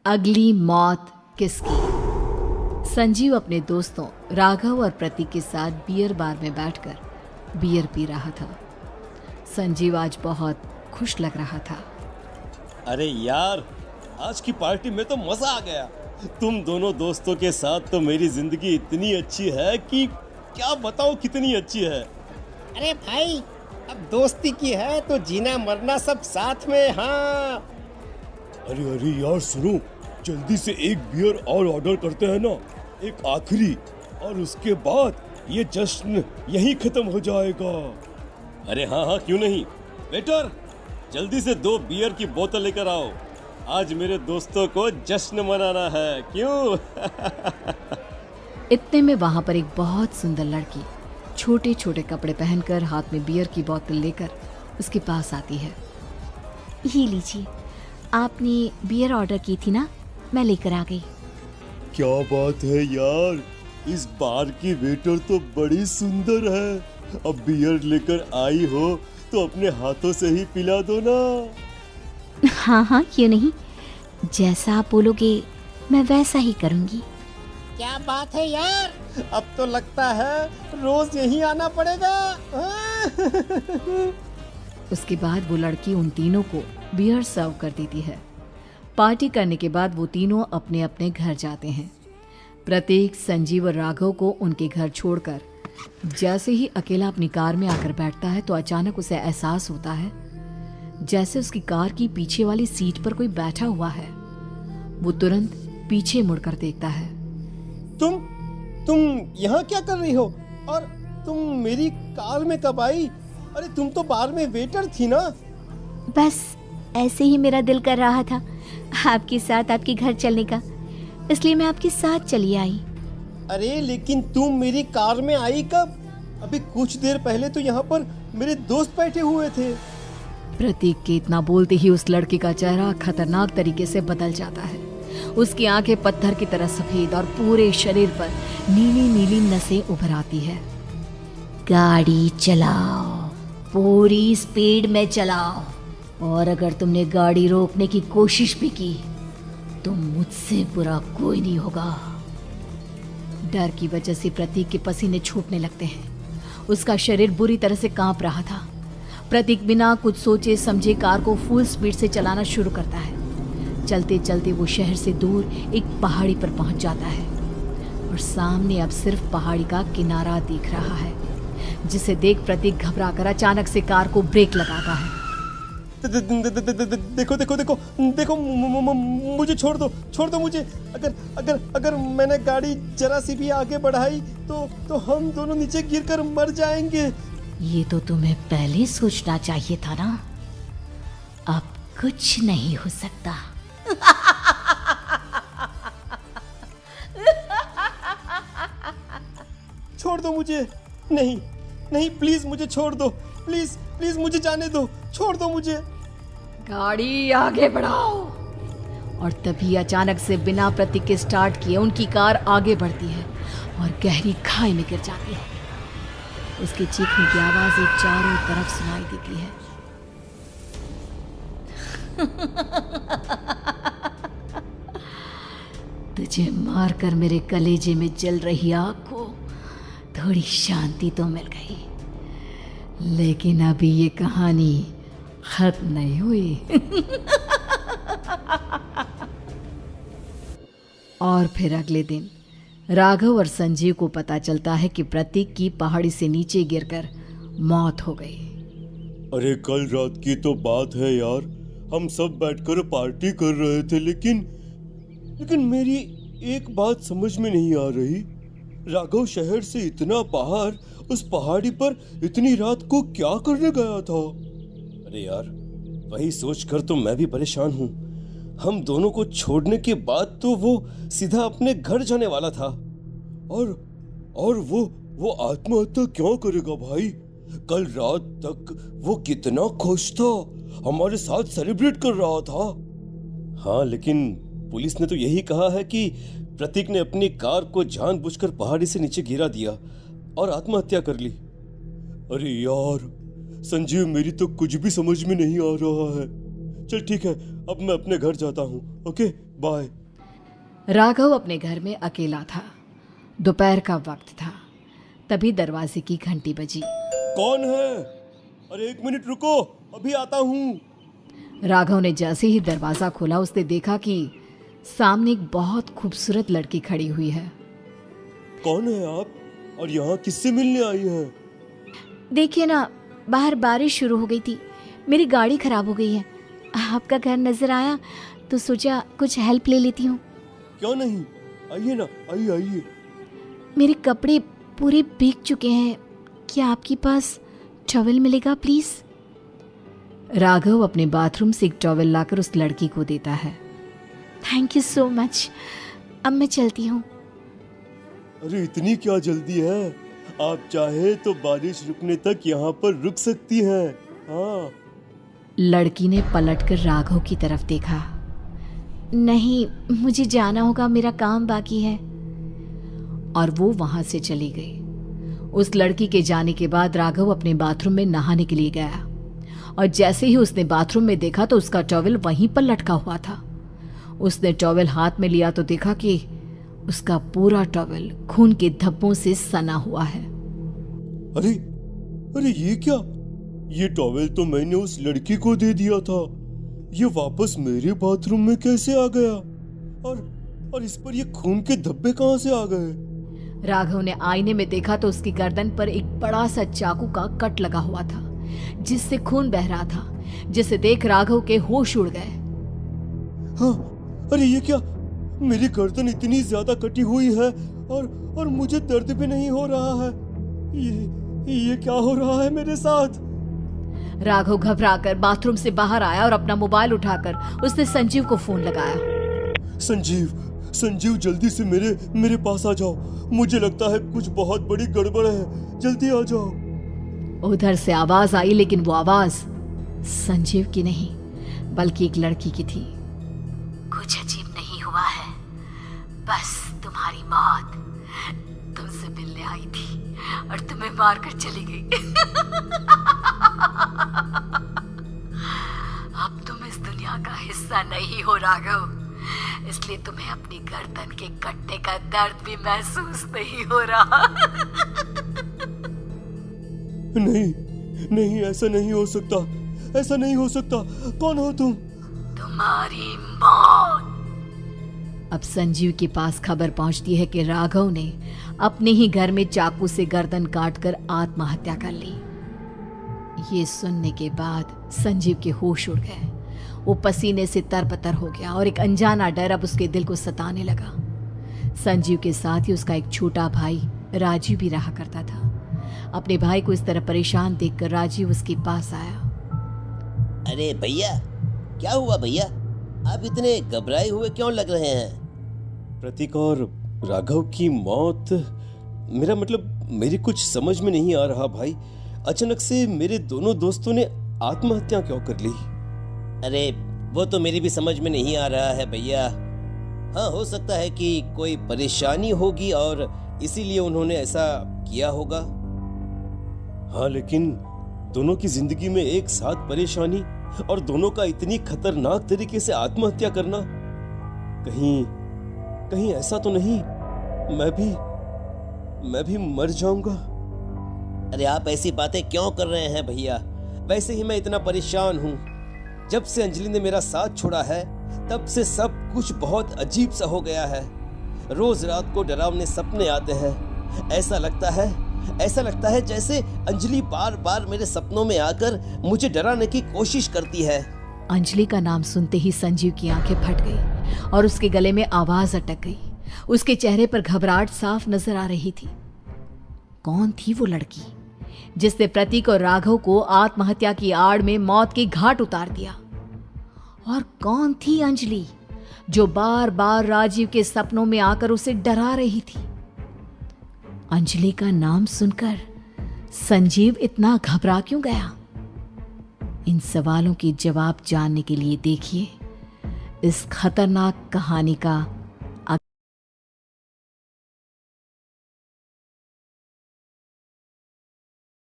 अगली मौत किसकी। संजीव अपने दोस्तों राघव और प्रतीक के साथ बियर बार में बैठकर बियर पी रहा था। संजीव आज बहुत खुश लग रहा था। अरे यार, आज की पार्टी में तो मजा आ गया। तुम दोनों दोस्तों के साथ तो मेरी जिंदगी इतनी अच्छी है कि क्या बताओ कितनी अच्छी है। अरे भाई, अब दोस्ती की है तो जीना मरना सब साथ में। हाँ अरे यार सुनो, जल्दी से एक बियर और ऑर्डर करते हैं ना, एक आखिरी, और उसके बाद ये जश्न यहीं खत्म हो जाएगा। अरे हाँ, क्यों नहीं। वेटर, जल्दी से 2 बियर की बोतल लेकर आओ। आज मेरे दोस्तों को जश्न मनाना है, क्यों? इतने में वहां पर एक बहुत सुंदर लड़की छोटे छोटे कपड़े पहनकर हाथ में बियर की बोतल लेकर उसके पास आती है। ये लीजिए, आपने बियर ऑर्डर की थी ना, मैं लेकर आ गई। क्या बात है यार, इस बार की वेटर तो बड़ी सुंदर है। अब बियर लेकर आई हो तो अपने हाथों से ही पिला दो ना। हाँ, क्यों नहीं, जैसा आप बोलोगे मैं वैसा ही करूँगी। क्या बात है यार, अब तो लगता है रोज यहीं आना पड़ेगा। उसके बाद वो लड़की उन तीनों को बियर सर्व कर देती है। पार्टी करने के बाद वो तीनों अपने अपने घर जाते हैं। प्रतीक, संजीव और राघव को उनके घर छोड़कर जैसे ही अकेला अपनी कार में आकर बैठता है तो अचानक उसे एहसास होता है जैसे उसकी कार की पीछे वाली सीट पर कोई बैठा हुआ है। वो तुरंत पीछे मुड़कर देखता है। तुम यहाँ क्या कर रही हो? और तुम मेरी कार में कब आई? अरे तुम तो बार में वेटर थी ना। बस ऐसे ही मेरा दिल कर रहा था आपके साथ आपके घर चलने का, इसलिए मैं आपके साथ चली आई। अरे लेकिन तुम मेरी कार में आई कब? अभी कुछ देर पहले तो यहाँ पर मेरे दोस्त बैठे हुए थे। प्रतीक के इतना बोलते ही उस लड़के का चेहरा खतरनाक तरीके से बदल जाता है। उसकी आंखें पत्थर की तरह सफेद और पूरे शरीर पर नीली नीली नसें उभर आती है। गाड़ी चलाओ, पूरी स्पीड में चलाओ, और अगर तुमने गाड़ी रोकने की कोशिश भी की तो मुझसे बुरा कोई नहीं होगा। डर की वजह से प्रतीक के पसीने छूटने लगते हैं। उसका शरीर बुरी तरह से कांप रहा था। प्रतीक बिना कुछ सोचे समझे कार को फुल स्पीड से चलाना शुरू करता है। चलते चलते वो शहर से दूर एक पहाड़ी पर पहुंच जाता है और सामने अब सिर्फ पहाड़ी का किनारा दिख रहा है, जिसे देख प्रतीक घबराकर अचानक से कार को ब्रेक लगाता है। देखो, मुझे छोड़ दो मुझे। अगर मैंने गाड़ी जरा सी भी आगे बढ़ाई तो हम दोनों नीचे गिरकर मर जाएंगे। ये तो तुम्हें पहले सोचना चाहिए था ना। अब कुछ नहीं हो सकता। छोड़ दो मुझे। नहीं, प्लीज मुझे छोड़ दो। प्लीज मुझे जाने दो। छोड़ दो मुझे। गाड़ी आगे बढ़ाओ। और तभी अचानक से बिना प्रतीक के स्टार्ट किए उनकी कार आगे बढ़ती है और गहरी खाई में गिर जाती है। उसके चीखने की आवाज़ एक चारों तरफ सुनाई देती है। तुझे मारकर मेरे कलेजे में जल रही आग को थोड़ी शांति तो मिल गई, लेकिन अभी ये कहानी खत्म नहीं हुई। और फिर अगले दिन राघव और संजीव को पता चलता है कि प्रतीक की पहाड़ी से नीचे गिरकर मौत हो गई। अरे कल रात की तो बात है यार, हम सब बैठकर पार्टी कर रहे थे, लेकिन मेरी एक बात समझ में नहीं आ रही। राघव शहर से इतना बाहर उस पहाड़ी पर इतनी रात को क्या करने गया था? अरे यार, वही सोचकर तो मैं भी परेशान हूँ। हम दोनों को छोड़ने के बाद तो वो सीधा अपने घर जाने वाला था, और वो आत्महत्या क्यों करेगा भाई? कल रात तक वो कितना खुश था, हमारे साथ सेलिब्रेट कर रहा था। हाँ, लेकिन पुलिस ने तो यही कहा है कि प्रतीक ने अपनी कार को जानबूझकर पहाड़ी से नीचे गिरा दिया और आत्महत्या कर ली। अरे यार संजीव, मेरी तो कुछ भी समझ में नहीं आ रहा है। चल ठीक है, अब मैं अपने घर जाता हूँ। ओके। बाय। राघव अपने घर में अकेला था। दोपहर का वक्त था। तभी दरवाजे की घंटी बजी। कौन है? अरे 1 मिनट रुको, अभी आता हूँ। राघव ने जैसे ही दरवाजा खोला उसने देखा कि सामने एक बहुत खूबसूरत लड़की खड़ी हुई है। कौन है आप और यहाँ किससे मिलने आई हैं? देखिए ना, बाहर बारिश शुरू हो गई थी, मेरी गाड़ी खराब हो गई है। आपका घर नजर आया तो सोचा कुछ हेल्प ले लेती हूँ। क्यों नहीं, आइए ना, आइए आइए। मेरे कपड़े पूरे भीग चुके हैं, क्या आपके पास टॉवल मिलेगा प्लीज? राघव अपने बाथरूम से एक टॉवल लाकर उस लड़की को देता है। थैंक यू सो मच, अब मैं चलती हूँ। अरे इतनी क्या जल्दी है? आप चाहे तो बारिश रुकने तक यहाँ पर रुक सकती हैं। हाँ। लड़की ने पलटकर राघव की तरफ देखा। नहीं, मुझे जाना होगा, मेरा काम बाकी है। और वो वहां से चली गई। उस लड़की के जाने के बाद राघव अपने बाथरूम में नहाने के लिए गया और जैसे ही उसने बाथरूम में देखा तो उसका टॉवल वहीं पर लटका हुआ था। उसने टॉवल हाथ में लिया तो देखा कि उसका पूरा टॉवल खून के धब्बों से सना हुआ है। अरे अरे ये क्या? ये टॉवल तो मैंने उस लड़की को दे दिया था। ये वापस मेरे बाथरूम में कैसे आ गया? और इस पर ये खून के धब्बे कहां से आ गए? राघव ने आईने में देखा तो उसकी गर्दन पर एक बड़ा सा चाकू का कट लगा हुआ था जिससे खून बह रहा था, जिसे देख राघव के होश उड़ गए। हाँ, अरे ये क्या? मेरी गर्दन इतनी ज्यादा कटी हुई है और मुझे दर्द भी नहीं हो रहा है। ये क्या हो रहा है मेरे साथ? राघव घबराकर बाथरूम से बाहर आया और अपना मोबाइल उठाकर उसने संजीव को फोन लगाया। संजीव जल्दी से मेरे पास आ जाओ। मुझे लगता है कुछ बहुत बड़ी गड़बड़ है, जल्दी आ जाओ। उधर से आवाज आई, लेकिन वो आवाज संजीव की नहीं बल्कि एक लड़की की थी। कुछ अजीब नहीं हुआ है, बस तुम्हारी मौत तुमसे मिलने आई थी और तुम्हें मारकर चली गई। अब तुम इस दुनिया का हिस्सा नहीं हो राघव, इसलिए तुम्हें अपनी गर्दन के कटने का दर्द भी महसूस नहीं हो रहा। नहीं, ऐसा नहीं हो सकता, ऐसा नहीं हो सकता। कौन हो तुम? तुम्हारी मौत। अब संजीव के पास खबर पहुंचती है कि राघव ने अपने ही घर में चाकू से गर्दन काटकर आत्महत्या कर ली। ये सुनने के बाद संजीव के होश उड़ गए। वो पसीने से तरबतर हो गया और एक अनजाना डर अब उसके दिल को सताने लगा। संजीव के साथ ही उसका एक छोटा भाई राजीव भी रहा करता था। अपने भाई को इस तरह परेशान देखकर राजीव उसके पास आया। अरे भैया, क्या हुआ भैया? आप इतने घबराए हुए क्यों लग रहे हैं? प्रतीक और राघव की मौत, मेरा मतलब मेरी कुछ समझ में नहीं आ रहा भाई। अचानक से मेरे दोनों दोस्तों ने आत्महत्या क्यों कर ली? अरे वो तो मेरी भी समझ में नहीं आ रहा है भैया। हाँ, हो सकता है कि कोई परेशानी होगी और इसीलिए उन्होंने ऐसा किया होगा। हाँ, लेकिन दोनों की जिंदगी में एक साथ परेशानी और दोनों का इतनी खतरनाक तरीके से आत्महत्या करना, कहीं ऐसा तो नहीं मैं भी मर जाऊंगा? अरे आप ऐसी बातें क्यों कर रहे हैं भैया? वैसे ही मैं इतना परेशान हूँ। जब से अंजलि ने मेरा साथ छोड़ा है तब से सब कुछ बहुत अजीब सा हो गया है। रोज रात को डरावने सपने आते हैं। ऐसा लगता है जैसे अंजलि बार बार मेरे सपनों में आकर मुझे डराने की कोशिश करती है। अंजलि का नाम सुनते ही संजीव की आंखें फट गई और उसके गले में आवाज अटक गई। उसके चेहरे पर घबराहट साफ नजर आ रही थी। कौन थी वो लड़की जिसने प्रतीक और राघव को आत्महत्या की आड़ में मौत की घाट उतार दिया? और कौन थी अंजलि जो बार बार राजीव के सपनों में आकर उसे डरा रही थी? अंजलि का नाम सुनकर संजीव इतना घबरा क्यों गया? इन सवालों के जवाब जानने के लिए देखिए इस खतरनाक कहानी का